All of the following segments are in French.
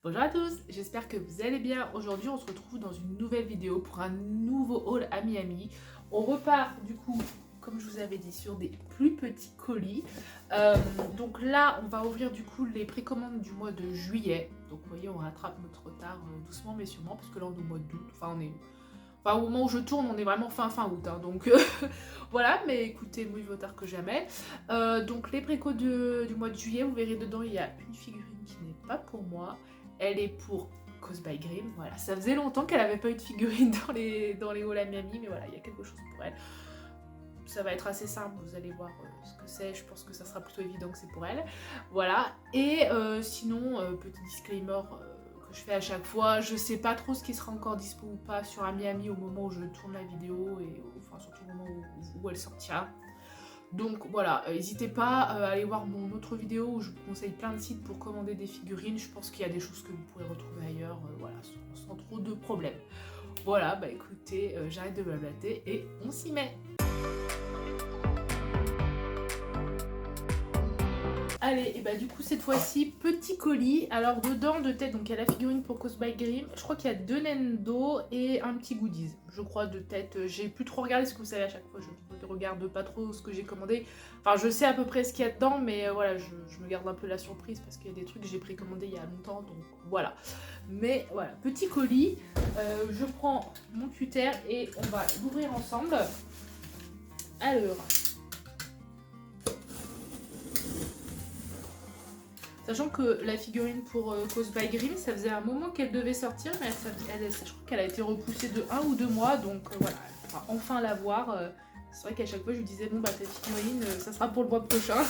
Bonjour à tous, j'espère que vous allez bien. Aujourd'hui on se retrouve dans une nouvelle vidéo pour un nouveau haul à Miami. On repart du coup, comme je vous avais dit, sur des plus petits colis. Donc là on va ouvrir du coup les précommandes du mois de juillet. Donc vous voyez on rattrape notre retard doucement mais sûrement parce que là on est au mois d'août. Enfin au moment où je tourne on est vraiment fin août. Donc voilà, mais écoutez, mieux vaut tard que jamais. Donc les précos du mois de juillet, vous verrez dedans il y a une figurine qui n'est pas pour moi. Elle est pour Cause by Grimm. Voilà, ça faisait longtemps qu'elle n'avait pas eu de figurine dans les halls à Miami, mais voilà, il y a quelque chose pour elle. Ça va être assez simple, vous allez voir ce que c'est. Je pense que ça sera plutôt évident que c'est pour elle. Voilà, et sinon, petit disclaimer que je fais à chaque fois, je sais pas trop ce qui sera encore dispo ou pas sur à Miami au moment où je tourne la vidéo, et enfin surtout au moment où elle sortira. Donc voilà, n'hésitez pas à aller voir mon autre vidéo où je vous conseille plein de sites pour commander des figurines. Je pense qu'il y a des choses que vous pourrez retrouver ailleurs, voilà, sans trop de problèmes. Voilà, bah écoutez, j'arrête de blablater et on s'y met. Allez, et bah du coup cette fois-ci, petit colis. Alors dedans de tête, donc il y a la figurine pour Cause by Grimm. Je crois qu'il y a 2 Nendo et un petit goodies. Je crois de tête. J'ai plus trop regardé ce que vous savez à chaque fois. Je ne regarde pas trop ce que j'ai commandé. Enfin je sais à peu près ce qu'il y a dedans, mais voilà, je me garde un peu la surprise parce qu'il y a des trucs que j'ai précommandé il y a longtemps. Donc voilà. Mais voilà, petit colis. Je prends mon cutter et on va l'ouvrir ensemble. Alors. Sachant que la figurine pour Cause by Grimm, ça faisait un moment qu'elle devait sortir, mais je crois qu'elle a été repoussée de 1 ou 2 mois, donc voilà, elle va enfin la voir. C'est vrai qu'à chaque fois je lui disais, bon bah ta figurine, ça sera pour le mois prochain.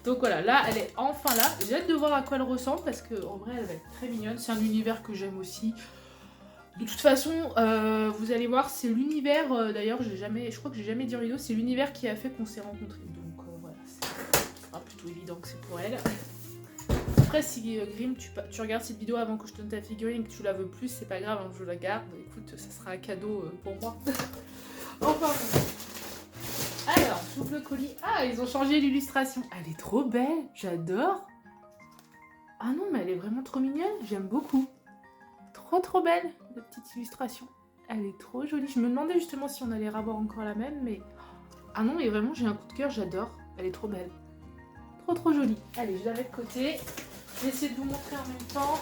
Donc voilà, là elle est enfin là. J'ai hâte de voir à quoi elle ressemble, parce qu'en vrai elle va être très mignonne. C'est un univers que j'aime aussi. De toute façon, vous allez voir, c'est l'univers, d'ailleurs je crois que j'ai jamais dit en vidéo, c'est l'univers qui a fait qu'on s'est rencontrés. Donc voilà, c'est plutôt évident que c'est pour elle. Après, si Grimm, tu regardes cette vidéo avant que je te donne ta figurine et que tu la veux plus, c'est pas grave, hein, je la garde. Écoute, ça sera un cadeau pour moi. Enfin, alors, j'ouvre le colis. Ah, ils ont changé l'illustration. Elle est trop belle, j'adore. Ah non, mais elle est vraiment trop mignonne, j'aime beaucoup. Trop belle, la petite illustration. Elle est trop jolie. Je me demandais justement si on allait revoir encore la même, mais... Ah non, mais vraiment, j'ai un coup de cœur, j'adore. Elle est trop belle. Trop jolie. Allez, je la mets de côté. Je vais essayer de vous montrer en même temps.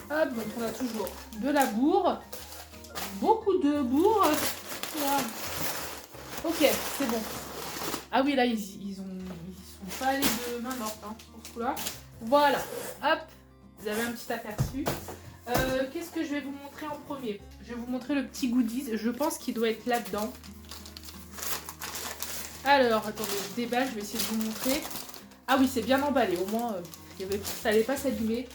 Hop, donc on a toujours de la bourre. Beaucoup de bourre. Voilà. Ok, c'est bon. Ah oui, là, ils sont pas allés de main morte hein, pour ce coup-là. Voilà. Hop, vous avez un petit aperçu. Qu'est-ce que je vais vous montrer en premier? Je vais vous montrer le petit goodies. Je pense qu'il doit être là-dedans. Alors, attendez, je déballe, je vais essayer de vous montrer. Ah oui, c'est bien emballé. Au moins, ça n'allait pas s'abîmer.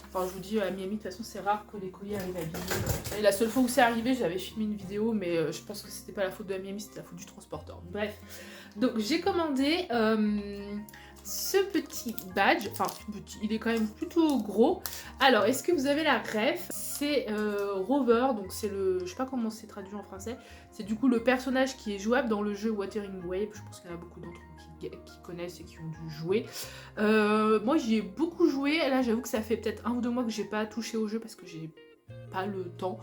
Enfin, je vous dis, à Miami, de toute façon, c'est rare que les colis arrivent abîmés. Et la seule fois où c'est arrivé, j'avais filmé une vidéo, mais je pense que c'était pas la faute de la Miami, c'était la faute du transporteur. Bref. Donc, j'ai commandé ce petit badge. Enfin, il est quand même plutôt gros. Alors, est-ce que vous avez la ref? C'est Rover, donc c'est le... Je sais pas comment c'est traduit en français. C'est du coup le personnage qui est jouable dans le jeu Wuthering Waves. Je pense qu'il y en a beaucoup d'entre vous qui connaissent et qui ont dû jouer. Moi j'y ai beaucoup joué. Là j'avoue que ça fait peut-être 1 ou 2 mois que j'ai pas touché au jeu parce que j'ai pas le temps.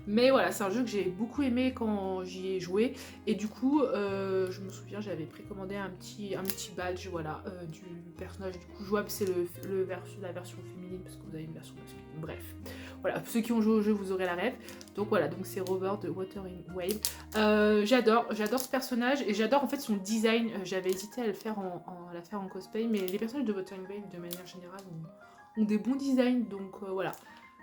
Mais voilà, c'est un jeu que j'ai beaucoup aimé quand j'y ai joué. Et du coup, je me souviens, j'avais précommandé un petit badge voilà, du personnage du coup jouable. C'est la version féminine parce que vous avez une version masculine. Bref, voilà, pour ceux qui ont joué au jeu, vous aurez la ref. Donc voilà, donc c'est Rover de Wuthering Waves. J'adore ce personnage et j'adore en fait son design. J'avais hésité à la faire en cosplay, mais les personnages de Wuthering Waves de manière générale ont des bons designs, donc voilà.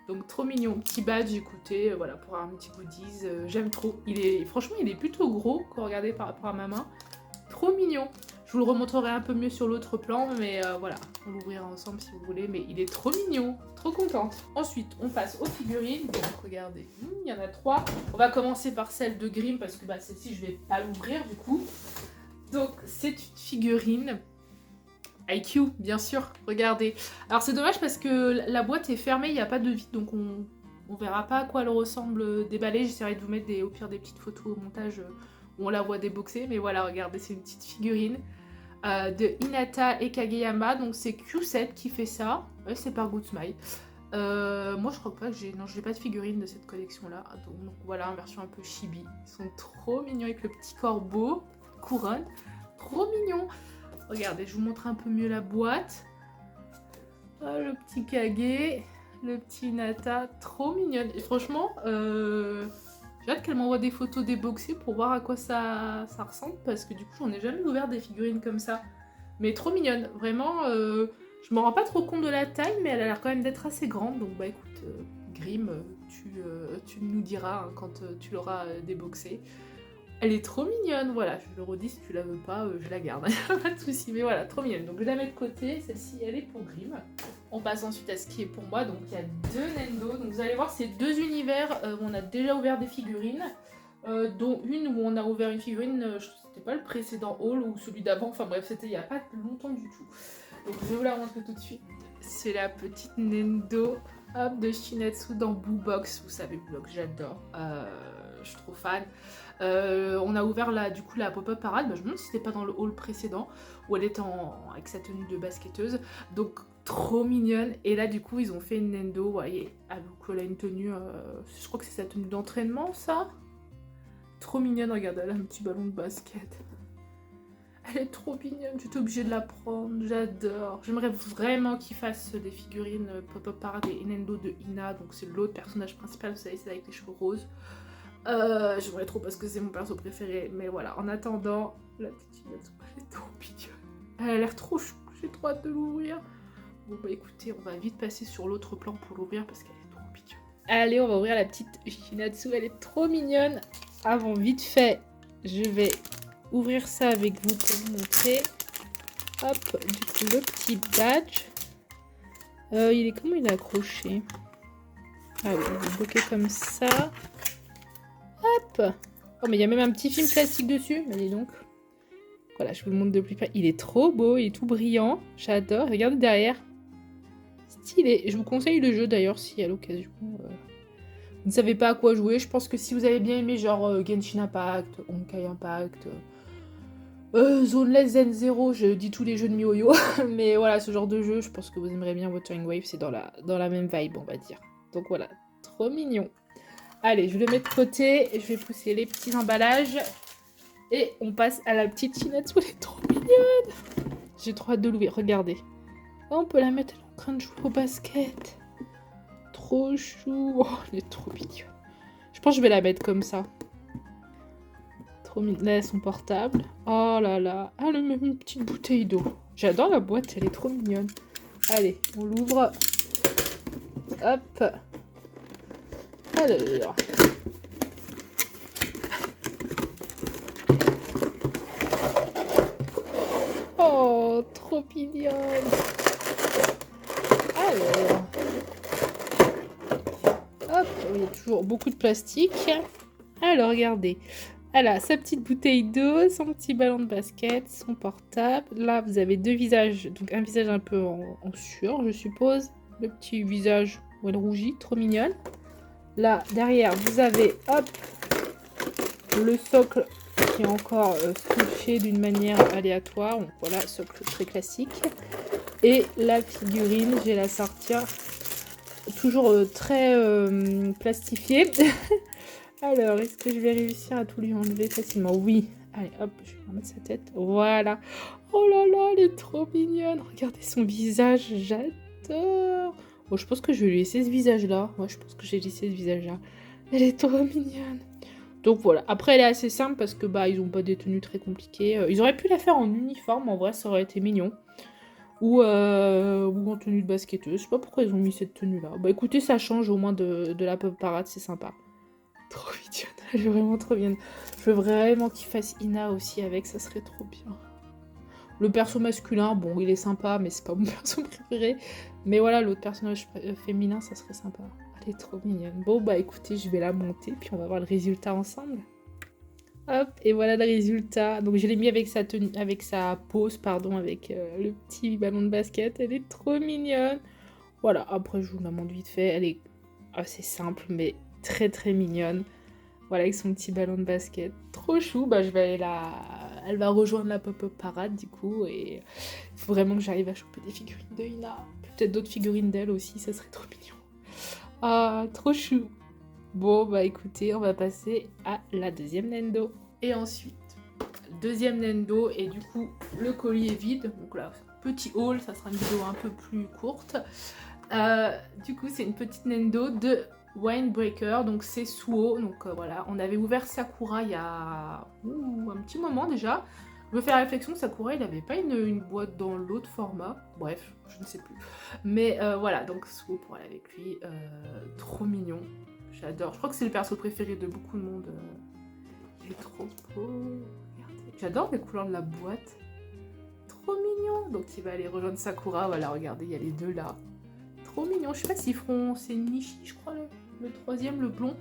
Donc trop mignon, petit badge, écoutez, voilà, pour un petit goodies, j'aime trop. Franchement, il est plutôt gros quand vous regardez par rapport à ma main. Trop mignon. Je vous le remontrerai un peu mieux sur l'autre plan, mais voilà, on l'ouvrira ensemble si vous voulez, mais il est trop mignon, trop contente. Ensuite, on passe aux figurines, donc regardez, il y en a 3. On va commencer par celle de Grimm, parce que bah, celle-ci, je vais pas l'ouvrir du coup. Donc, c'est une figurine IQ, bien sûr, regardez. Alors c'est dommage parce que la boîte est fermée, il n'y a pas de vide, donc on verra pas à quoi elle ressemble déballée. J'essaierai de vous mettre au pire des petites photos au montage où on la voit déboxée. Mais voilà, regardez, c'est une petite figurine de Hinata et Kageyama. Donc c'est Q7 qui fait ça. Ouais, c'est par Good Smile. Moi je crois pas que j'ai... Non, j'ai pas de figurine de cette collection-là. Donc voilà, en version un peu chibi. Ils sont trop mignons avec le petit corbeau, couronne. Trop mignon. Regardez, je vous montre un peu mieux la boîte. Oh, le petit Kage, le petit Nata, trop mignonne. Et franchement, j'ai hâte qu'elle m'envoie des photos déboxées pour voir à quoi ça ressemble. Parce que du coup, j'en ai jamais ouvert des figurines comme ça. Mais trop mignonne. Vraiment, je me rends pas trop compte de la taille, mais elle a l'air quand même d'être assez grande. Donc bah écoute, Grimm, tu nous diras hein, quand tu l'auras déboxée. Elle est trop mignonne, voilà, je le redis, si tu la veux pas, je la garde, pas de soucis, mais voilà, trop mignonne. Donc je la mets de côté, celle-ci elle est pour Grimm. On passe ensuite à ce qui est pour moi, donc il y a 2 Nendo, donc vous allez voir c'est 2 univers où on a déjà ouvert des figurines, dont une où on a ouvert une figurine, c'était pas le précédent haul ou celui d'avant, enfin bref, c'était il y a pas longtemps du tout. Donc je vais vous la montrer tout de suite. C'est la petite Nendo hop, de Shin-Etsu dans Blue Box, vous savez, Blue Box, j'adore, je suis trop fan. On a ouvert du coup la pop-up parade, bah, je me demande si c'était pas dans le haul précédent où elle était avec sa tenue de basketteuse, donc trop mignonne. Et là du coup ils ont fait une Nendo, vous voyez, elle a une tenue, je crois que c'est sa tenue d'entraînement ça. Trop mignonne, regardez, elle a un petit ballon de basket. Elle est trop mignonne, j'étais obligée de la prendre, j'adore. J'aimerais vraiment qu'ils fassent des figurines pop-up parade et Nendo de Ina, donc c'est l'autre personnage principal, vous savez, c'est avec les cheveux roses. J'aimerais trop parce que c'est mon perso préféré, mais voilà, en attendant, la petite Shin-Etsu, elle est trop mignonne. Elle a l'air trop chou, j'ai trop hâte de l'ouvrir. Bon bah écoutez, on va vite passer sur l'autre plan pour l'ouvrir parce qu'elle est trop mignonne. Allez, on va ouvrir la petite Shin-Etsu, elle est trop mignonne. Avant, vite fait, je vais ouvrir ça avec vous pour vous montrer. Hop, du coup, le petit badge. Comment il est accroché? Ah oui, il est bloqué comme ça. Hop. Oh, mais il y a même un petit film plastique dessus. Allez donc. Voilà, je vous le montre de plus près. Il est trop beau, il est tout brillant. J'adore. Regardez derrière. Stylé. Je vous conseille le jeu d'ailleurs si à l'occasion vous ne savez pas à quoi jouer. Je pense que si vous avez bien aimé genre Genshin Impact, Honkai Impact, Zoneless Zen Zero, je dis tous les jeux de MiHoYo. Mais voilà, ce genre de jeu, je pense que vous aimerez bien Wuthering Waves. C'est dans la même vibe, on va dire. Donc voilà, trop mignon. Allez, je le mets de côté, je vais pousser les petits emballages et on passe à la petite Shin-Etsu, elle est trop mignonne. J'ai trop hâte de l'ouvrir, regardez. Oh, on peut la mettre, elle est en train de jouer au basket. Trop chou, oh, elle est trop mignonne. Je pense que je vais la mettre comme ça. Trop mignonne, là, son portable. Oh là là, elle a même une petite bouteille d'eau. J'adore la boîte, elle est trop mignonne. Allez, on l'ouvre. Hop. Alors. Oh, trop mignonne. Alors. Hop, il y a toujours beaucoup de plastique. Alors, regardez. Elle a sa petite bouteille d'eau, son petit ballon de basket, son portable. Là, vous avez 2 visages. Donc, un visage un peu en sueur, je suppose. Le petit visage où elle rougit, trop mignonne. Là, derrière, vous avez, hop, le socle qui est encore scotché d'une manière aléatoire. Donc voilà, socle très classique. Et la figurine, je vais la sortir. Toujours très plastifiée. Alors, est-ce que je vais réussir à tout lui enlever facilement? Oui. Allez, hop, je vais remettre sa tête. Voilà. Oh là là, elle est trop mignonne. Regardez son visage, j'adore. Bon, je pense que je vais lui laisser ce visage-là. Ouais, je pense que j'ai laissé ce visage-là. Elle est trop mignonne. Donc voilà. Après, elle est assez simple parce que bah ils ont pas des tenues très compliquées. Ils auraient pu la faire en uniforme. En vrai, ça aurait été mignon. Ou en tenue de basketteuse. Je sais pas pourquoi ils ont mis cette tenue-là. Bah écoutez, ça change au moins de la pop parade. C'est sympa. Trop mignonne. Elle est vraiment trop mignonne. Je veux vraiment qu'il fasse Ina aussi avec. Ça serait trop bien. Le perso masculin, bon, il est sympa, mais c'est pas mon perso préféré. Mais voilà, l'autre personnage féminin, ça serait sympa. Elle est trop mignonne. Bon, bah écoutez, je vais la monter, puis on va voir le résultat ensemble. Hop, et voilà le résultat. Donc je l'ai mis avec sa tenue, avec sa pose, pardon, avec le petit ballon de basket. Elle est trop mignonne. Voilà, après je vous la montre vite fait. Elle est assez simple, mais très très mignonne. Voilà, avec son petit ballon de basket. Trop chou. Bah, elle va rejoindre la pop-up parade, du coup. Et il faut vraiment que j'arrive à choper des figurines de Ina. Peut-être d'autres figurines d'elle aussi, ça serait trop mignon. Ah, trop chou. Bon, bah écoutez, on va passer à la deuxième Nendo. Et ensuite, deuxième Nendo, et du coup, le colis est vide. Donc là, petit haul, ça sera une vidéo un peu plus courte. Du coup, c'est une petite Nendo de Winebreaker, donc c'est Suo. Donc voilà, on avait ouvert Sakura il y a un petit moment déjà. Je me fais la réflexion que Sakura, il n'avait pas une boîte dans l'autre format. Bref, je ne sais plus. Mais voilà, donc Suo pour aller avec lui. Trop mignon. J'adore. Je crois que c'est le perso préféré de beaucoup de monde. Il est trop beau. Regardez. J'adore les couleurs de la boîte. Trop mignon. Donc il va aller rejoindre Sakura. Voilà, regardez, il y a les deux là. Trop mignon. Je sais pas s'ils feront. C'est Nishi, je crois, le troisième, le blond.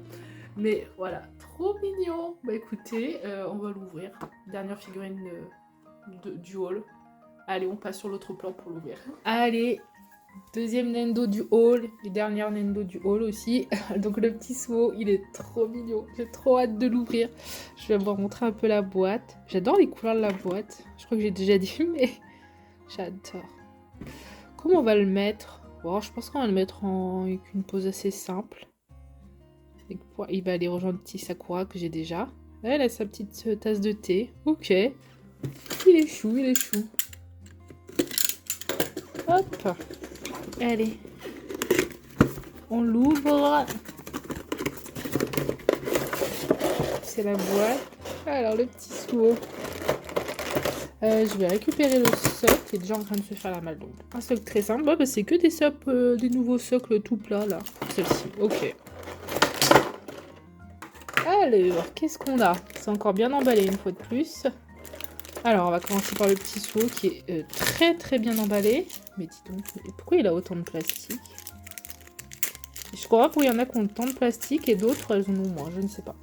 Mais voilà, trop mignon. Bah écoutez, on va l'ouvrir. Dernière figurine du haul. Allez, on passe sur l'autre plan pour l'ouvrir. Allez, deuxième Nendo du haul. Et dernière Nendo du haul aussi. Donc le petit Suo, il est trop mignon. J'ai trop hâte de l'ouvrir. Je vais vous montrer un peu la boîte. J'adore les couleurs de la boîte. Je crois que j'ai déjà dit, mais j'adore. Comment on va le mettre? Bon, je pense qu'on va le mettre avec une pose assez simple. Il va aller rejoindre le petit Sakura que j'ai déjà. Elle a sa petite tasse de thé. Ok. Il est chou, il est chou. Hop. Allez. On l'ouvre. C'est la boîte. Alors, le petit Suo. Je vais récupérer le socle qui est déjà en train de se faire la malle. Donc, un socle très simple. Ouais, bah, c'est que des nouveaux socles tout plats là. Celle-ci. Ok. Alors, qu'est-ce qu'on a? C'est encore bien emballé une fois de plus. Alors, on va commencer par le petit Suo qui est très très bien emballé. Mais dis donc, pourquoi il a autant de plastique? Je crois pas qu'il y en a qui ont tant de plastique et d'autres elles en ont moins, je ne sais pas.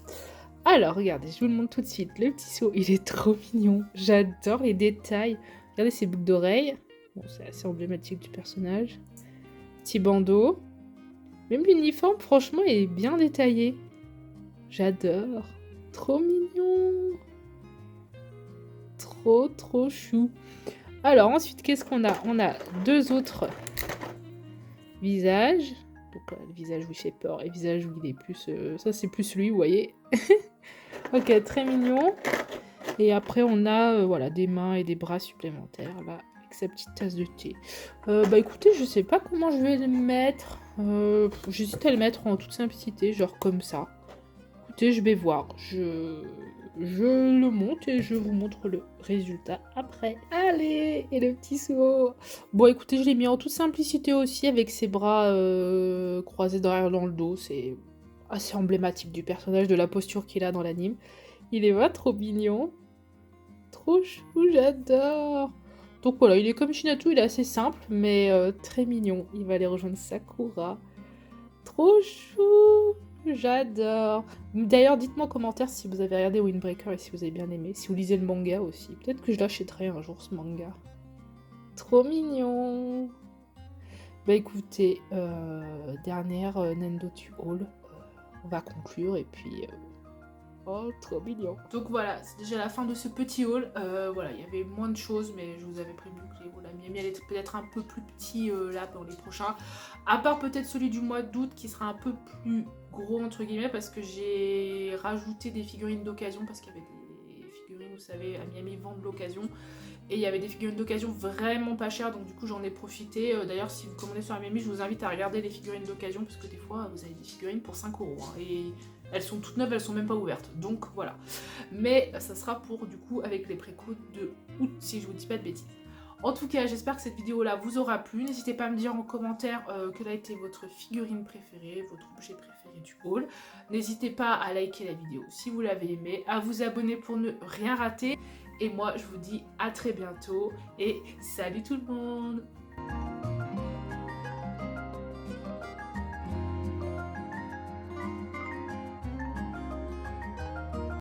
Alors, regardez, je vous le montre tout de suite. Le petit Suo, il est trop mignon. J'adore les détails. Regardez ses boucles d'oreilles. Bon, c'est assez emblématique du personnage. Petit bandeau. Même l'uniforme, franchement, il est bien détaillé. J'adore. Trop mignon. Trop, trop chou. Alors, ensuite, qu'est-ce qu'on a? On a deux autres visages. Donc, le visage où il fait peur et le visage où il est plus... ça, c'est plus lui, vous voyez. Ok, très mignon. Et après, on a voilà, des mains et des bras supplémentaires, là, avec sa petite tasse de thé. Bah écoutez, je sais pas comment je vais le mettre. J'hésite à le mettre en toute simplicité, genre comme ça. Écoutez, je vais voir. Je le monte et je vous montre le résultat après. Allez, et le petit Suo. Bon, écoutez, je l'ai mis en toute simplicité aussi, avec ses bras croisés derrière dans le dos. C'est assez emblématique du personnage, de la posture qu'il a dans l'anime. Il est pas trop mignon. Trop chou, j'adore. Donc voilà, il est comme Hinata, il est assez simple, mais très mignon. Il va aller rejoindre Sakura. Trop chou, j'adore. D'ailleurs, dites-moi en commentaire si vous avez regardé Winebreaker et si vous avez bien aimé. Si vous lisez le manga aussi. Peut-être que je l'achèterai un jour, ce manga. Trop mignon. Bah écoutez, dernière Nendo du haul. On va conclure et puis... Oh, trop mignon. Donc voilà, c'est déjà la fin de ce petit haul. Voilà, il y avait moins de choses, mais je vous avais prévenu que les hauls à Miami allaient peut-être un peu plus petits là dans les prochains. À part peut-être celui du mois d'août qui sera un peu plus gros entre guillemets, parce que j'ai rajouté des figurines d'occasion, parce qu'il y avait des figurines, vous savez, à Miami vendent l'occasion. Et il y avait des figurines d'occasion vraiment pas chères, donc du coup j'en ai profité. D'ailleurs, si vous commandez sur Miami, je vous invite à regarder les figurines d'occasion, parce que des fois vous avez des figurines pour 5 €. Hein, et elles sont toutes neuves, elles sont même pas ouvertes. Donc voilà. Mais ça sera pour du coup avec les précodes de août, si je vous dis pas de bêtises. En tout cas, j'espère que cette vidéo-là vous aura plu. N'hésitez pas à me dire en commentaire quelle a été votre figurine préférée, votre objet préféré du haul. N'hésitez pas à liker la vidéo si vous l'avez aimé, à vous abonner pour ne rien rater. Et moi, je vous dis à très bientôt et salut tout le monde!